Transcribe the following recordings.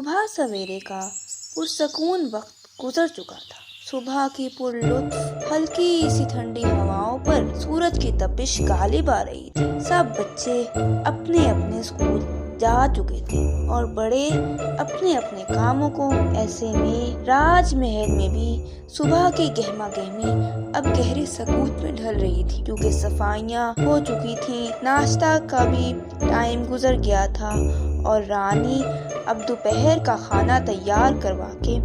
सुबह सवेरे का पुरसकून वक्त गुजर चुका था। सुबह की पुरलुत्फ हल्की सी ठंडी हवाओं पर सूरज की तपिश गालिब आ रही थी। सब बच्चे अपने अपने स्कूल जा चुके थे और बड़े अपने अपने कामों को। ऐसे में राजमहल में भी सुबह की गहमा गहमी अब गहरी सकूत में ढल रही थी, क्योंकि सफाइयाँ हो चुकी थीं, नाश्ता का भी टाइम गुजर गया था और रानी अब दोपहर का खाना तैयार करवा के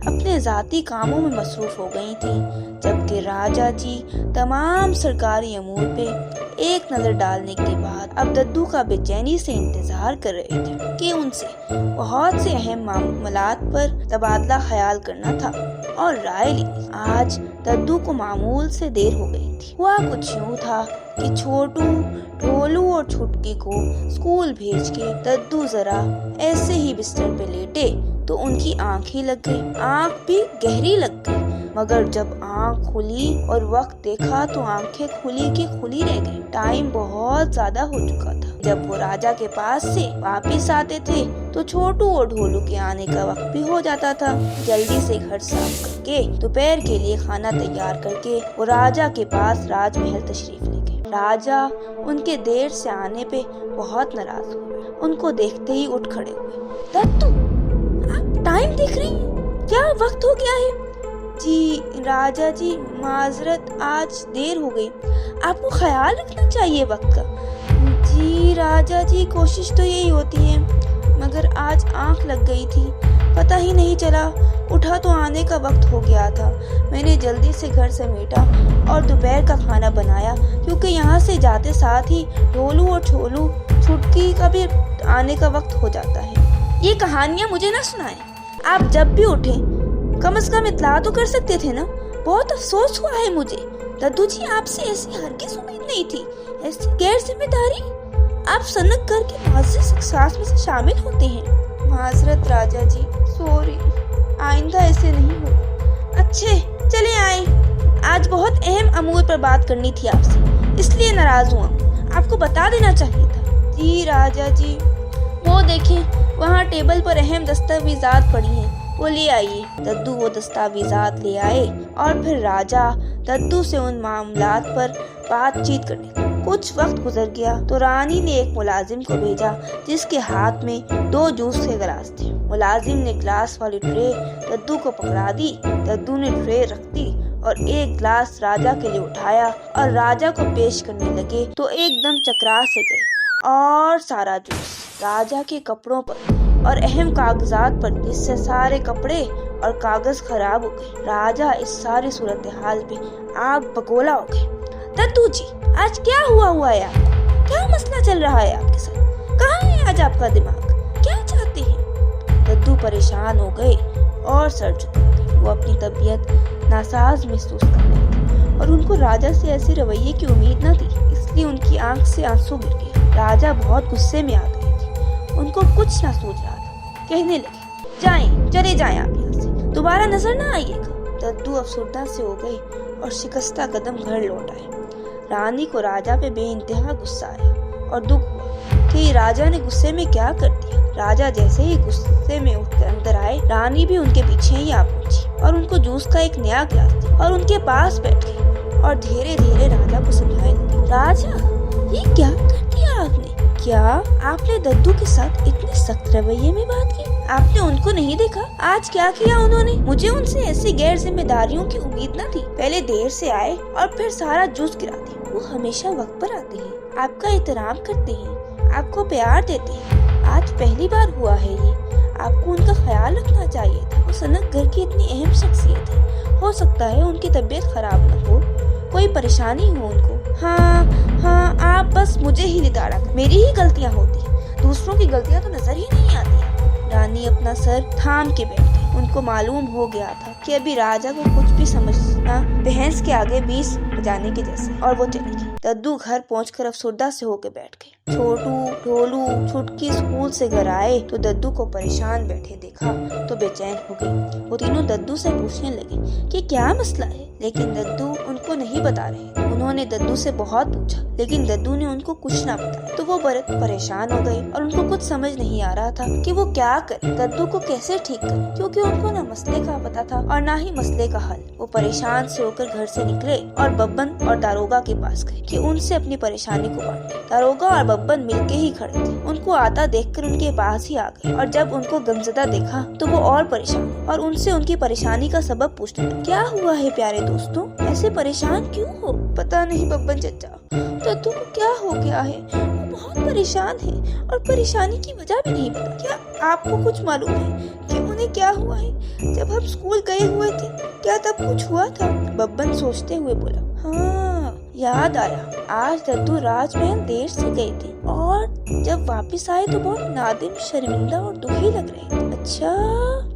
अपने जाती कामों में मसरूफ हो गई थी, जबकि राजा जी तमाम सरकारी अमूर पे एक नजर डालने के बाद अब दद्दू का बेचैनी से इंतजार कर रहे थे कि उनसे बहुत से अहम मामलात पर तबादला ख्याल करना था और राय ली। आज दद्दू को मामूल से देर हो गई थी। हुआ कुछ यूँ था कि छोटू, ढोलू और छुटकी को स्कूल भेज के दद्दू जरा ऐसे ही बिस्तर पे लेटे तो उनकी आंखें लग गई। आंख भी गहरी लग गई, मगर जब आंख खुली और वक्त देखा तो आंखें खुली की खुली रह गई। टाइम बहुत ज्यादा हो चुका था। जब वो राजा के पास से वापिस आते थे तो छोटू और ढोलू के आने का वक्त भी हो जाता था। जल्दी से घर साफ करके दोपहर के लिए खाना तैयार करके वो राजा के पास राजमहल तशरीफ ले गए। राजा उनके देर से आने पे बहुत नाराज हुए। उनको देखते ही उठ खड़े हुए। दद्दू, आप टाइम देख रही हैं? क्या वक्त हो गया है? जी राजा जी, माजरत, आज देर हो गई। आपको ख्याल रखना चाहिए वक्त का। जी राजा जी, कोशिश तो यही होती है, मगर आज आंख लग गई थी, पता ही नहीं चला। उठा तो आने का वक्त हो गया था। मैंने जल्दी से घर समेटा और दोपहर का खाना बनाया, क्योंकि यहाँ से जाते साथ ही ढोलू और छोलू, छुटकी का भी आने का वक्त हो जाता है। ये कहानियाँ मुझे ना सुनाएं। आप जब भी उठें कम से कम इत्तला तो कर सकते थे ना। बहुत अफसोस हुआ है मुझे। दद्दू जी, आपसे ऐसी हरगिज़ उम्मीद नहीं थी। ऐसी गैर जिम्मेदारी। आप सनक घर के मुअज़्ज़ज़ अशख़ास में से शामिल होते हैं। माजरत राजा जी, सॉरी, आइंदा ऐसे नहीं होगा। अच्छे, चले आए। आज बहुत अहम अमूर पर बात करनी थी आपसे, इसलिए नाराज हुआ। आपको बता देना चाहिए था। जी राजा जी, वो देखें, वहाँ टेबल पर अहम दस्तावेजात पड़ी हैं, वो ले आइए। दद्दू वो दस्तावेजात ले आए और फिर राजा दद्दू से उन मामलात पर बातचीत करने लगे। कुछ वक्त गुजर गया तो रानी ने एक मुलाजिम को भेजा जिसके हाथ में 2 जूस के गिलास थे। मुलाजिम ने गिलास वाली ट्रे दद्दू को पकड़ा दी। दद्दू ने ट्रे रख दी और एक गिलास राजा के लिए उठाया और राजा को पेश करने लगे तो एकदम चकरा से गए और सारा जूस राजा के कपड़ों पर और अहम कागजात पर, जिससे सारे कपड़े और कागज खराब हो गए। राजा इस सारी सूरत हाल पे आग बगोला हो गए। दद्दू जी, आज क्या हुआ है आपको? क्या मसला चल रहा है आपके साथ? कहाँ है आज आपका दिमाग? क्या चाहते हैं? दद्दू परेशान हो गए और सर झुका गए। वो अपनी तबीयत नासाज महसूस कर रहे थे और उनको राजा से ऐसे रवैये की उम्मीद न थी, इसलिए उनकी आंख से आंसू गिर गए। राजा बहुत गुस्से में आ गए थे। उनको कुछ ना सूझ रहा था। कहने लगे, जाएं, चले जाएं आप यहाँ से, दोबारा नजर ना आइएगा। दद्दू अफसरदा से हो गए और शिकस्ता कदम घर लौट आए। रानी को राजा पे बेइंतहा गुस्सा आया और दुख हुआ कि राजा ने गुस्से में क्या कर दिया। राजा जैसे ही गुस्से में उठकर अंदर आए, रानी भी उनके पीछे ही आ पहुंची और उनको जूस का एक नया गिलास दिया और उनके पास बैठ गई और धीरे धीरे राजा को समझाने लगी। राजा, ये क्या कर दिया आपने? क्या आपने दद्दू के साथ इतने सख्त रवैये में बात की? आपने उनको नहीं देखा आज क्या किया उन्होंने? मुझे उनसे ऐसी गैर जिम्मेदारियों की उम्मीद न थी। पहले देर से आए और फिर सारा जूस गिरा दिया। वो हमेशा वक्त पर आते हैं, आपका एहतराम करते हैं, आपको प्यार देते हैं। आज पहली बार हुआ है ये। आपको उनका ख्याल रखना चाहिए था। वो सनक घर की इतनी अहम शख्सियत है। हो सकता है उनकी तबीयत खराब न हो, कोई परेशानी हो उनको। हाँ, आप बस मुझे ही निताड़ा कर। मेरी ही गलतियाँ होती, दूसरों की गलतियाँ तो नजर ही नहीं आती। रानी अपना सर थाम के बैठ गई। उनको मालूम हो गया था कि अभी राजा को कुछ भी समझना भैंस के आगे 20 बजाने के जैसे, और वो चली गई। दद्दू घर पहुंचकर अफसरदा से होकर बैठ गई। छोटू, ढोलू, छुटकी स्कूल से घर आए तो दद्दू को परेशान बैठे देखा तो बेचैन हो गई। वो तीनों दद्दू से पूछने लगे कि क्या मसला है, लेकिन दद्दू उनको नहीं बता रहे। उन्होंने दद्दू से बहुत पूछा, लेकिन दद्दू ने उनको कुछ ना बताया। तो वो बहुत परेशान हो गए और उनको कुछ समझ नहीं आ रहा था कि वो क्या करें, दद्दू को कैसे ठीक करें, क्योंकि उनको ना मसले का पता था और ना ही मसले का हल। वो परेशान से होकर घर से निकले और बब्बन और दारोगा के पास गए कि उनसे अपनी परेशानी को बांटे। दारोगा और बब्बन मिलके ही खड़े थे। उनको आता देखकर उनके पास ही आ गए और जब उनको गमज़दा देखा तो वो और परेशान और उनसे उनकी परेशानी का सबब पूछने लगे। क्या हुआ है प्यारे दोस्तों, ऐसे परेशान क्यों हो? पता नहीं बब्बन चचा, दद्दू को क्या हो गया है, वो बहुत परेशान है और परेशानी की वजह भी नहीं पता। क्या आपको कुछ मालूम है कि उन्हें क्या हुआ है? जब हम स्कूल गए हुए थे क्या तब कुछ हुआ था? बब्बन सोचते हुए बोला, हाँ याद आया, आज दद्दू राजमहल देर से गए थे और जब वापस आए तो बहुत नादिम, शर्मिंदा और दुखी लग रहे थे। अच्छा,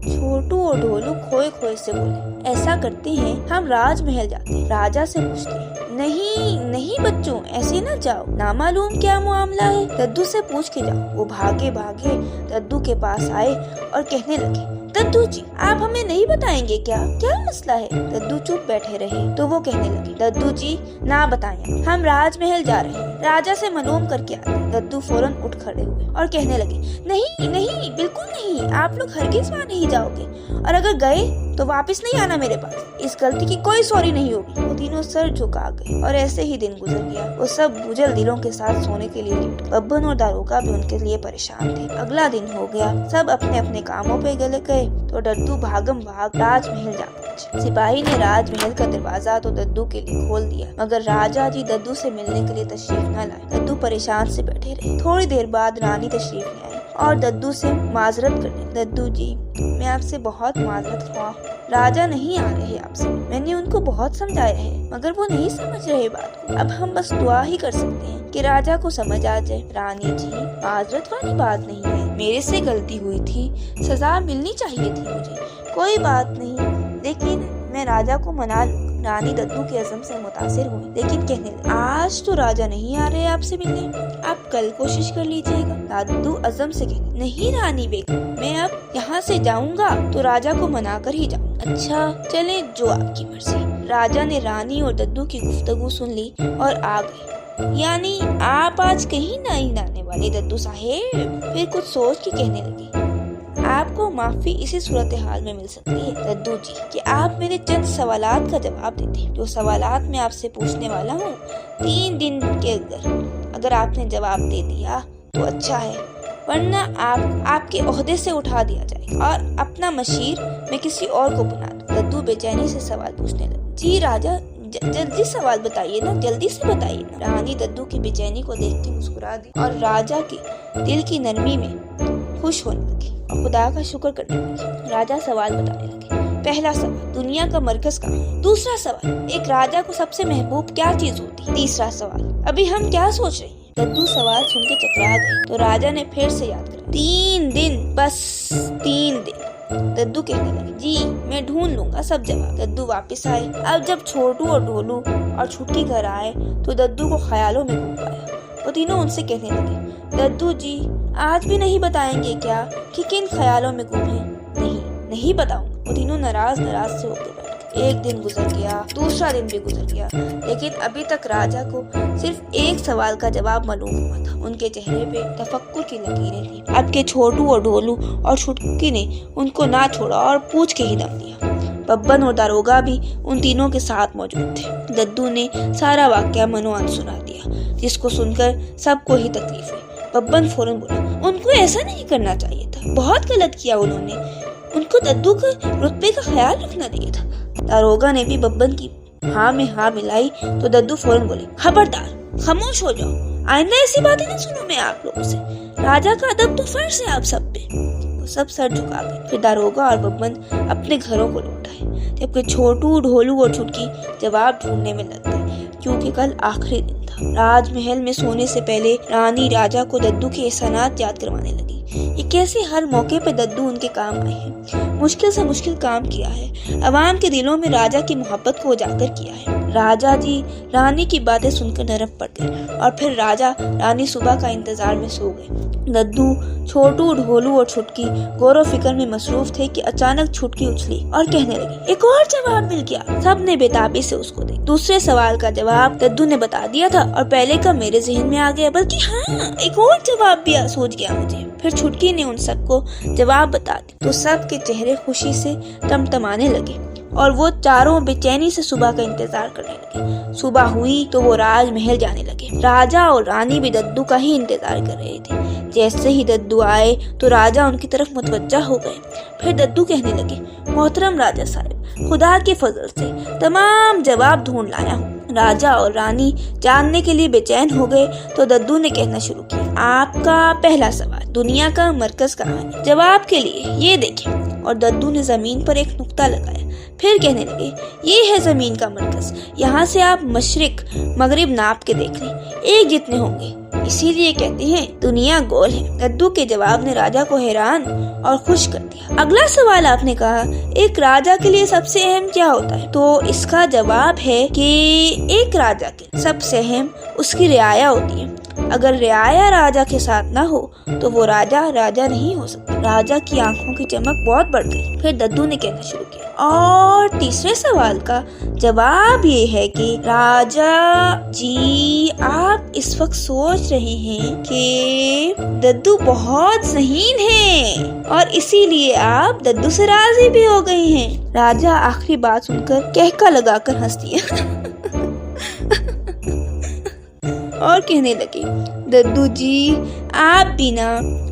छोटू और ढोलू खोए खोए से बोले, ऐसा करते हैं, हम राजमहल जाते हैं, राजा से पूछते हैं। नहीं नहीं बच्चों, ऐसे न जाओ, ना मालूम क्या मामला है, दद्दू से पूछ के जाओ। वो भागे भागे दद्दू के पास आए और कहने लगे, दद्दू जी आप हमें नहीं बताएंगे क्या, क्या मसला है? दद्दू चुप बैठे रहे तो वो कहने लगी, दद्दू जी ना बताएं, हम राजमहल जा रहे हैं, राजा से मालूम करके आते हैं। दद्दू फौरन उठ खड़े हुए और कहने लगे, नहीं नहीं बिल्कुल नहीं, आप लोग हरगिज़ वहाँ नहीं जाओगे और अगर गए तो वापस नहीं आना मेरे पास, इस गलती की कोई सॉरी नहीं होगी। वो तीनों सर झुका गए और ऐसे ही दिन गुजर गया। वो सब बुझल दिलों के साथ सोने के लिए लेट। बब्बन और दारोगा भी उनके लिए परेशान थे। अगला दिन हो गया, सब अपने अपने कामों पे गले गए तो दद्दू भागम भाग राजमहल जा पहुंचे। सिपाही ने राजमहल का दरवाजा तो दद्दू के लिए खोल दिया, मगर राजा जी दद्दू से मिलने के लिए तशरीफ न लाए। दद्दू परेशान से बैठे रहे। थोड़ी देर बाद रानी तशरीफ ले आई और दद्दू से माजरत करने, दद्दू जी मैं आपसे बहुत माजरत ख्वाह हूँ, राजा नहीं आ रहे आपसे, मैंने उनको बहुत समझाया है मगर वो नहीं समझ रहे बात को। अब हम बस दुआ ही कर सकते हैं कि राजा को समझ आ जाए। रानी जी माजरत वाली बात नहीं है, मेरे से गलती हुई थी, सजा मिलनी चाहिए थी मुझे, कोई बात नहीं, लेकिन मैं राजा को मना लूँ। रानी दद्दू के अज़म से मुतासिर हुई, लेकिन कहने लगी, आज तो राजा नहीं आ रहे आपसे मिलने, आप कल कोशिश कर लीजिएगा। दद्दू अज़म से कहने, नहीं रानी बेगम, मैं अब यहाँ से जाऊँगा तो राजा को मना कर ही जाऊँ। अच्छा चले, जो आपकी मर्जी। राजा ने रानी और दद्दू की गुफ्तगू सुन ली और आ गए। यानी आप आज कहीं नहीं आने वाले दद्दू साहेब? फिर कुछ सोच के कहने लगी, आपको माफी इसी सूरत हाल में मिल सकती है दद्दू जी कि आप मेरे चंद सवालात का जवाब देते। जो सवालात मैं आपसे पूछने वाला हूँ 3 दिन के अगर आपने जवाब दे दिया तो अच्छा है, वरना आपके ओहदे से उठा दिया जाएगा और अपना मशीर मैं किसी और को बुला दूँ। दद्दू बेचैनी से सवाल पूछने लगे। जी राजा जल्दी सवाल बताइए ना, जल्दी से बताइए ना। रानी दद्दू की बेचैनी को देख के मुस्कुरा दी और राजा के दिल की नरमी में खुश होने लगी और खुदा का शुक्र करने लगी। राजा सवाल बताने लगे। पहला सवाल, दुनिया का मरकज कहाँ है? दूसरा सवाल, एक राजा को सबसे महबूब क्या चीज होती है? तीसरा सवाल, अभी हम क्या सोच रहे हैं? दद्दू सवाल सुन के चकरा गए तो राजा ने फिर से याद किया, 3 दिन, बस 3 दिन। दद्दू कहने लगे, जी मैं ढूंढ लूंगा सब जवाब। दद्दू वापस आए। अब जब छोटू और ढोलू और छुटकी घर आए तो दद्दू को ख्यालों में घूम पाया। वो तीनों उनसे कहने लगे, दद्दू जी आज भी नहीं बताएंगे क्या कि किन ख्यालों में गुम है? नहीं बताऊंगा। वो तीनों नाराज से होकर बैठ गए। एक दिन गुजर गया, दूसरा दिन भी गुजर गया, लेकिन अभी तक राजा को सिर्फ एक सवाल का जवाब मालूम हुआ था। उनके चेहरे पे तफक्कुर की लकीरें थी। अब के छोटू और ढोलू और छुटकी ने उनको ना छोड़ा और पूछ के ही दम दिया। बब्बन और दारोगा भी उन तीनों के साथ मौजूद थे। दद्दू ने सारा वाकया मनोअन सुना दिया, जिसको सुनकर सबको ही तकलीफ हुई। बब्बन फौरन बोला, उनको ऐसा नहीं करना चाहिए था, बहुत गलत किया उन्होंने, उनको दद्दू के रुतबे का ख्याल रखना चाहिए था। दारोगा ने भी बब्बन की हाँ में हाँ मिलाई तो दद्दू फौरन बोले, खबरदार, खामोश हो जाओ, आइंदा ऐसी बातें नहीं सुनो मैं आप लोगों से, राजा का अदब तो फर्ज है आप सब पे। वो सब सर झुका गए। फिर दारोगा और बब्बन अपने घरों को लौट आए, जबकि छोटू, ढोलू और छुटकी जवाब ढूंढने में लग गए, क्योंकि कल आखिरी दिन था। राजमहल में सोने से पहले रानी राजा को दद्दू के एहसानात याद करवाने लगी। ये कैसे हर मौके पे दद्दू उनके काम आए हैं, मुश्किल से मुश्किल काम किया है, अवाम के दिलों में राजा की मोहब्बत को उजागर किया है, राजा जी रानी की बातें सुनकर नरम पड़ गए और फिर राजा रानी सुबह का इंतजार में सो गए। दद्दू, छोटू, ढोलू और छुटकी गौर फिक्र में मसरूफ थे कि अचानक छुटकी उछली और कहने लगी, एक और जवाब मिल गया। सबने बेताबी से उसको देखा। दूसरे सवाल का जवाब दद्दू ने बता दिया था और पहले का मेरे जहन में आ गया, बल्कि हाँ, एक और जवाब भी सोच गया मुझे। फिर छुटकी ने उन सबको जवाब बता दिया तो सबके चेहरे खुशी से टमटमाने लगे और वो चारों बेचैनी से सुबह का इंतजार करने लगे। सुबह हुई तो वो राजमहल जाने लगे। राजा और रानी भी दद्दू का ही इंतजार कर रहे थे। जैसे ही दद्दू आए तो राजा उनकी तरफ मुतवज्जा हो गए। फिर दद्दू कहने लगे, मोहतरम राजा साहब, खुदा के फजल से तमाम जवाब ढूंढ लाया हूँ। राजा और रानी जानने के लिए बेचैन हो गए तो दद्दू ने कहना शुरू किया, आपका पहला सवाल, दुनिया का मरकज कहाँ है? जवाब के लिए ये देखें। और दद्दू ने जमीन पर एक नुक्ता लगाया। फिर कहने लगे, ये है जमीन का मरकज। यहाँ से आप मशरिक मगरिब नाप के देख लें, एक जितने होंगे, इसीलिए कहते हैं दुनिया गोल है। दद्दू के जवाब ने राजा को हैरान और खुश कर दिया। अगला सवाल आपने कहा, एक राजा के लिए सबसे अहम क्या होता है? तो इसका जवाब है कि एक राजा के सबसे अहम उसकी रियाया होती है। अगर रियाया राजा के साथ ना हो तो वो राजा राजा नहीं हो सकता। राजा की आंखों की चमक बहुत बढ़ गई। फिर दद्दू ने कहना शुरू किया, और तीसरे सवाल का जवाब ये है कि राजा जी, आप इस वक्त सोच रहे हैं कि दद्दू बहुत ज़हीन है और इसीलिए आप दद्दू से राजी भी हो गए हैं। राजा आखिरी बात सुनकर कहका लगाकर हंस दिया और कहने लगे, दद्दू जी आप भी ना।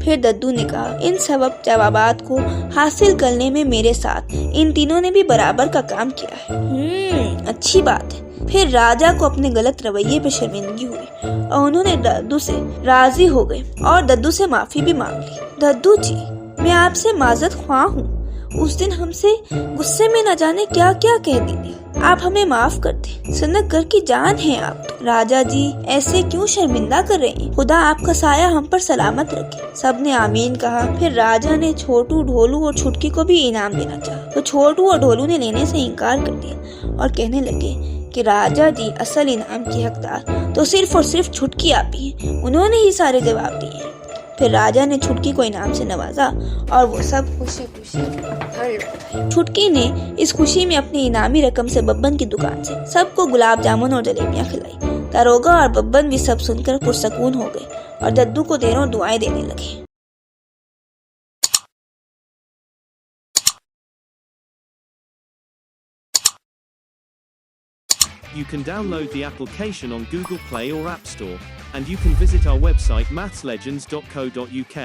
फिर दद्दू ने कहा, इन सब जवाबात को हासिल करने में मेरे साथ इन तीनों ने भी बराबर का काम किया है। अच्छी बात है। फिर राजा को अपने गलत रवैये पे शर्मिंदगी हुई और उन्होंने दद्दू से राजी हो गए और दद्दू से माफी भी मांग ली। दद्दू जी, मैं आपसे माजरत ख्वाह हूँ। उस दिन हमसे गुस्से में न जाने क्या क्या कह दिया। आप हमें माफ कर दें। सनतगर की जान है आप तो। राजा जी, ऐसे क्यों शर्मिंदा कर रहे हैं? खुदा आपका साया हम पर सलामत रखे। सबने आमीन कहा। फिर राजा ने छोटू, ढोलू और छुटकी को भी इनाम देना चाहा तो छोटू और ढोलू ने लेने से इनकार कर दिया और कहने लगे कि राजा जी, असल इनाम की हकदार तो सिर्फ और सिर्फ छुटकी आप ही हैं। उन्होंने ही सारे जवाब दिए। फिर राजा ने छुटकी को इनाम से नवाजा और वो सब खुशी खुशी घर लौट आए। छुटकी ने इस खुशी में अपनी इनामी रकम से बब्बन की दुकान से सबको गुलाब जामुन और जलेबियां खिलाई। दारोगा और बब्बन भी सब सुनकर पुरसकून हो गए और दद्दू को ढेरों दुआएं देने लगे। You can download the application on Google Play or App Store, and you can visit our website mathslegends.co.uk.